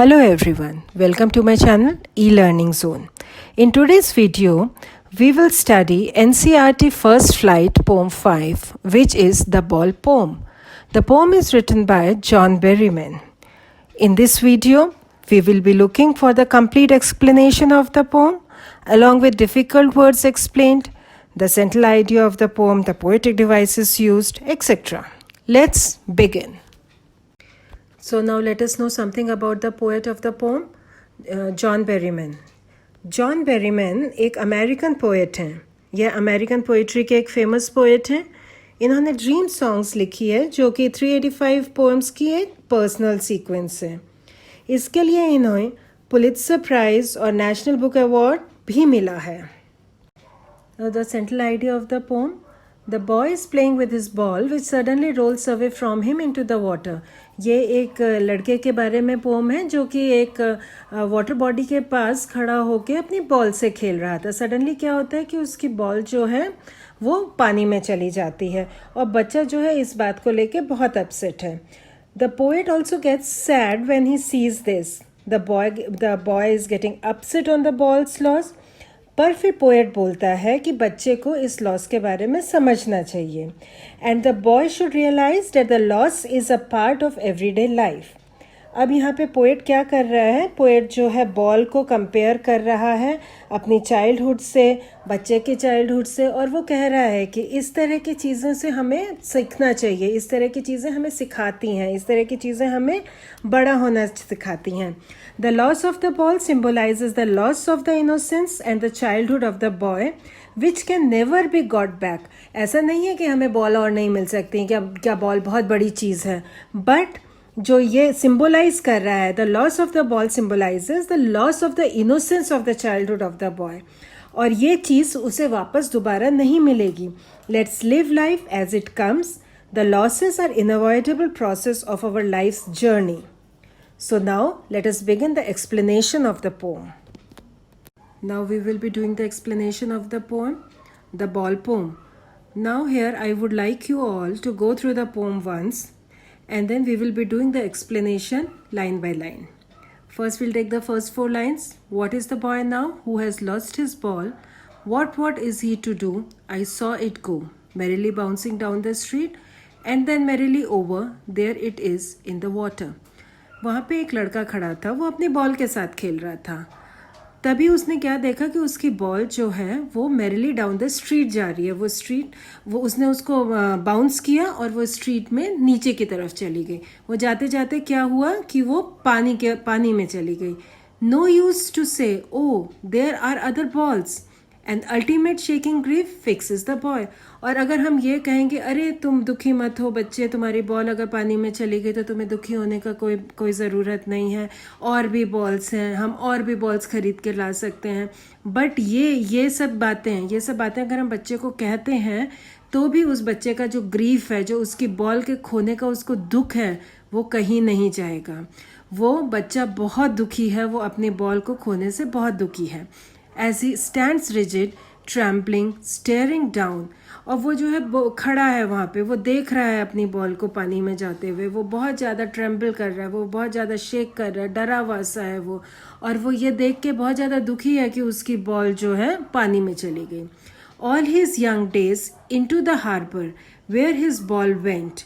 Hello everyone, welcome to my channel E-Learning Zone. In today's video, we will study NCERT First Flight Poem 5, which is the Ball Poem. The poem is written by John Berryman. In this video, we will be looking for the complete explanation of the poem, along with difficult words explained, the central idea of the poem, the poetic devices used, etc. Let's begin. So now let us know something about the poet of the poem, John Berryman. John Berryman एक American poet हैं. यह American poetry के एक famous poet हैं. इन्होंने dream songs लिखी है जो कि 385 पोएम्स की एक पर्सनल सीक्वेंस है. इसके लिए इन्हें पुलित्जर प्राइज़ और नेशनल बुक अवार्ड भी मिला है. The central idea of the pome. The boy is playing with his ball which suddenly rolls away from him into the water. ये एक लड़के के बारे में पोम है जो कि एक वाटर बॉडी के पास खड़ा होकर अपनी बॉल से खेल रहा था. सडनली क्या होता है कि उसकी बॉल जो है वो पानी में चली जाती है और बच्चा जो है इस बात को लेके बहुत अपसेट है. The poet also gets sad when he sees this. The boy is getting upset on the ball's loss. पर फिर पोएट बोलता है कि बच्चे को इस लॉस के बारे में समझना चाहिए. And the boy should realise that the loss is a part of everyday life. अब यहाँ पे पोएट क्या कर रहा है? पोएट जो है बॉल को कंपेयर कर रहा है अपनी चाइल्डहुड से, बच्चे के चाइल्डहुड से, और वो कह रहा है कि इस तरह की चीज़ों से हमें सीखना चाहिए, इस तरह की चीज़ें हमें सिखाती हैं, इस तरह की चीज़ें हमें बड़ा होना सिखाती हैं. The loss of the ball symbolizes the loss of the innocence and the childhood of the boy, which can never be got back. ऐसा नहीं है कि हमें बॉल और नहीं मिल सकती, क्या बॉल बहुत बड़ी चीज़ है. बट जो ये सिम्बोलाइज कर रहा है, the loss of the ball symbolises the loss of the innocence of the childhood of the boy. और ये चीज़ उसे वापस दोबारा नहीं मिलेगी. Let's live life as it comes. The losses are unavoidable process of our life's journey. So now let us begin the explanation of the poem. Now we will be doing the explanation of the poem, the Ball Poem. Now here I would like you all to go through the poem once and then we will be doing the explanation line by line. First we'll take the first 4 lines. What is the boy now who has lost his ball? What is he to do? I saw it go, merrily bouncing down the street and then merrily over, there it is in the water. वहाँ पे एक लड़का खड़ा था, वो अपनी ball के साथ खेल रहा था. तभी उसने क्या देखा कि उसकी बॉल जो है वो मैरिली डाउन द स्ट्रीट जा रही है. वो उसने उसको बाउंस किया और वो स्ट्रीट में नीचे की तरफ चली गई. वो जाते जाते क्या हुआ कि वो पानी में चली गई. No use to say oh there are other balls and ultimate shaking grief fixes the boy. और अगर हम ये कहेंगे अरे तुम दुखी मत हो बच्चे, तुम्हारी बॉल अगर पानी में चली गई तो तुम्हें दुखी होने का कोई ज़रूरत नहीं है, और भी बॉल्स हैं, हम और भी बॉल्स खरीद के ला सकते हैं. बट ये सब बातें अगर हम बच्चे को कहते हैं तो भी उस बच्चे का जो ग्रीफ है, जो उसकी बॉल के खोने का उसको दुख है, वो कहीं नहीं जाएगा. वो बच्चा बहुत दुखी है, वो अपनी बॉल को खोने से बहुत दुखी है. As he stands rigid, trampling, staring down. और वो जो है वो खड़ा है वहाँ पे, वो देख रहा है अपनी बॉल को पानी में जाते हुए. वो बहुत ज़्यादा ट्रैम्पल कर रहा है, वो बहुत ज़्यादा शेक कर रहा है, डरा हुआ सा है वो. और वो ये देख के बहुत ज़्यादा दुखी है कि उसकी बॉल जो है पानी में चली गई. All his young days into the harbor where his ball went,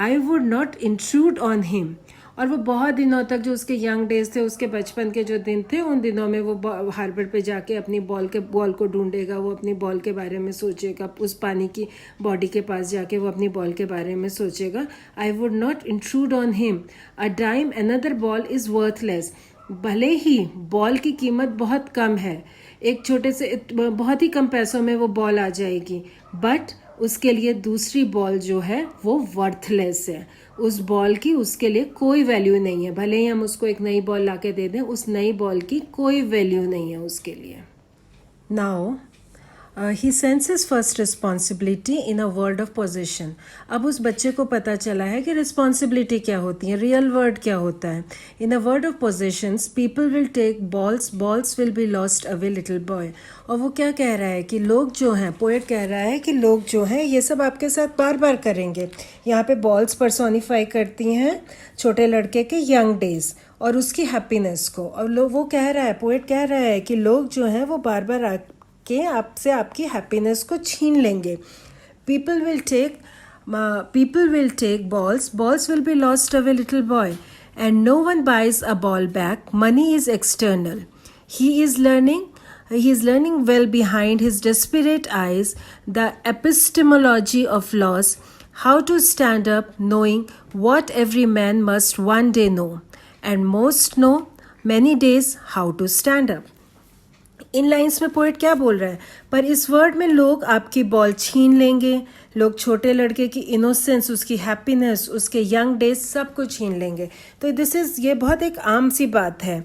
I would not intrude on him. और वो बहुत दिनों तक जो उसके यंग डेज थे, उसके बचपन के जो दिन थे, उन दिनों में वो हार्बर पे जाके अपनी बॉल को ढूंढेगा, वो अपनी बॉल के बारे में सोचेगा, उस पानी की बॉडी के पास जाके वो अपनी बॉल के बारे में सोचेगा. I would not intrude on him. A dime another ball is worthless. भले ही बॉल की कीमत बहुत कम है, एक छोटे से बहुत ही कम पैसों में वो बॉल आ जाएगी, बट उसके लिए दूसरी बॉल जो है वो वर्थलेस है. उस बॉल की उसके लिए कोई वैल्यू नहीं है. भले ही हम उसको एक नई बॉल ला के दे दें, उस नई बॉल की कोई वैल्यू नहीं है उसके लिए. Now he senses first responsibility in a world of position. अब उस बच्चे को पता चला है कि रिस्पॉन्सिबिलिटी क्या होती है, रियल वर्ड क्या होता है. In a world of positions people will take balls will be lost away little boy. और वो क्या कह रहा है कि लोग जो हैं, पोएट कह रहा है कि लोग जो हैं ये सब आपके साथ बार बार करेंगे. यहाँ पे बॉल्स पर्सोनिफाई करती हैं छोटे लड़के के यंग डेज, और उसकी हैप्पीनेस को। और वो कह रहा है, पोएट कह रहा है कि लोग जो हैं वो बार बार आके आपसे आपकी हैप्पीनेस को छीन लेंगे। People will take balls will be lost of a little boy, and no one buys a ball back. Money is external. He is learning well behind his desperate eyes the epistemology of loss, how to stand up knowing what every man must one day know, and most know many days how to stand up. In lines में poet क्या बोल रहा है, पर इस word में लोग आपकी बॉल छीन लेंगे, लोग छोटे लड़के की इनोसेंस, उसकी हैप्पीनेस, उसके यंग डेज सब कुछ छीन लेंगे। तो ये बहुत एक आम सी बात है।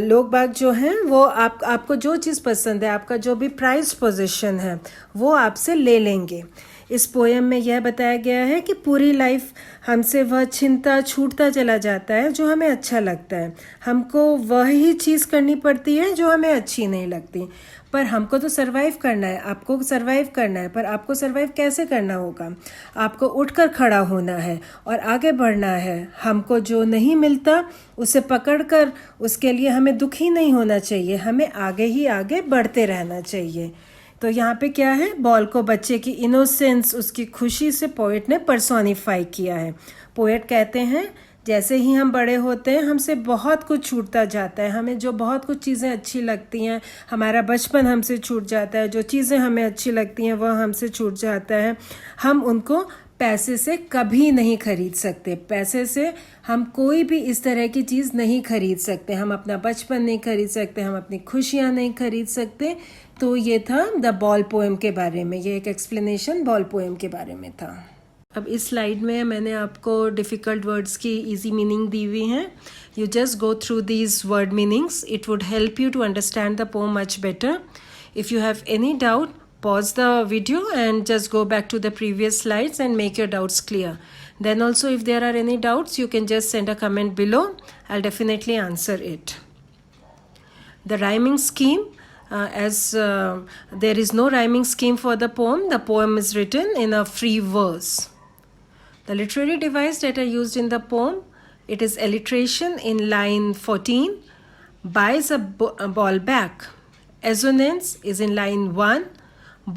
लोग बाग जो हैं वो आपको जो चीज़ पसंद है, आपका जो भी प्राइज पोजीशन है वो आपसे ले लेंगे। इस पोएम में यह बताया गया है कि पूरी लाइफ हमसे वह छीनता छूटता चला जाता है जो हमें अच्छा लगता है। हमको वही चीज़ करनी पड़ती है जो हमें अच्छी नहीं लगती। पर हमको तो सरवाइव करना है, आपको सरवाइव करना है, पर आपको सरवाइव कैसे करना होगा? आपको उठकर खड़ा होना है और आगे बढ़ना है। हमको जो नहीं मिलता उसे पकड़कर उसके लिए हमें दुखी नहीं होना चाहिए, हमें आगे ही आगे बढ़ते रहना चाहिए। तो यहाँ पे क्या है, बॉल को बच्चे की इनोसेंस, उसकी खुशी से पोएट ने पर्सोनिफाई किया है। पोएट कहते हैं जैसे ही हम बड़े होते हैं हमसे बहुत कुछ छूटता जाता है, हमें जो बहुत कुछ चीज़ें अच्छी लगती हैं, हमारा बचपन हमसे छूट जाता है, जो चीज़ें हमें अच्छी लगती हैं वह हमसे छूट जाता है। हम उनको पैसे से कभी नहीं खरीद सकते, पैसे से हम कोई भी इस तरह की चीज़ नहीं खरीद सकते। हम अपना बचपन नहीं खरीद सकते, हम अपनी खुशियाँ नहीं खरीद सकते। तो ये था द बॉल पोएम के बारे में, ये एक एक्सप्लेनेशन बॉल पोएम के बारे में था। अब इस स्लाइड में मैंने आपको डिफ़िकल्ट वर्ड्स की इजी मीनिंग दी हुई हैं। You just go through these word meanings, it would help you to understand the poem much better. If you have any doubt, pause the video and just go back to the previous slides and make your doubts clear. Then also, if there are any doubts, you can just send a comment below. I'll definitely answer it. The rhyming scheme, as there is no rhyming scheme for the poem is written in a free verse. The literary device that I used in the poem, it is alliteration in line 14. Buys a ball back. Assonance is in line 1.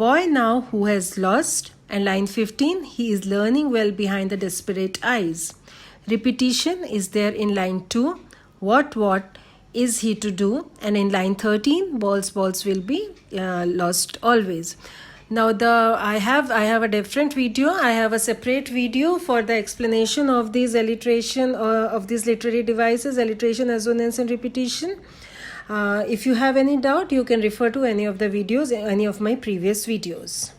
Boy now who has lost. And line 15, he is learning well behind the desperate eyes. Repetition is there in line 2. What is he to do? And in line 13, balls will be lost always. Now I have a different video. I have a separate video for the explanation of these alliteration of these literary devices, alliteration, assonance, and repetition. If you have any doubt, you can refer to any of the videos, any of my previous videos.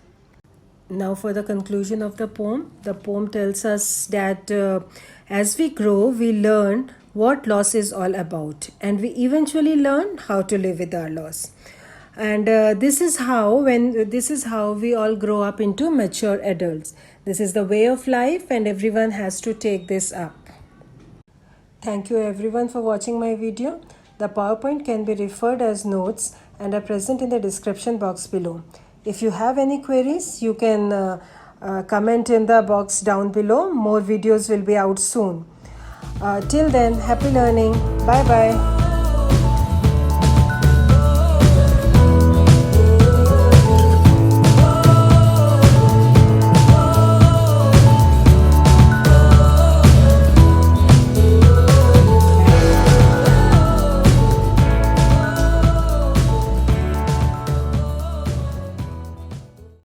Now for the conclusion of the poem tells us that as we grow, we learn what loss is all about, and we eventually learn how to live with our loss. And this is how we all grow up into mature adults. This is the way of life, and everyone has to take this up. Thank you everyone for watching my video. The PowerPoint can be referred as notes and are present in the description box below. If you have any queries, you can comment in the box down below. More videos will be out soon. Till then, happy learning. Bye bye.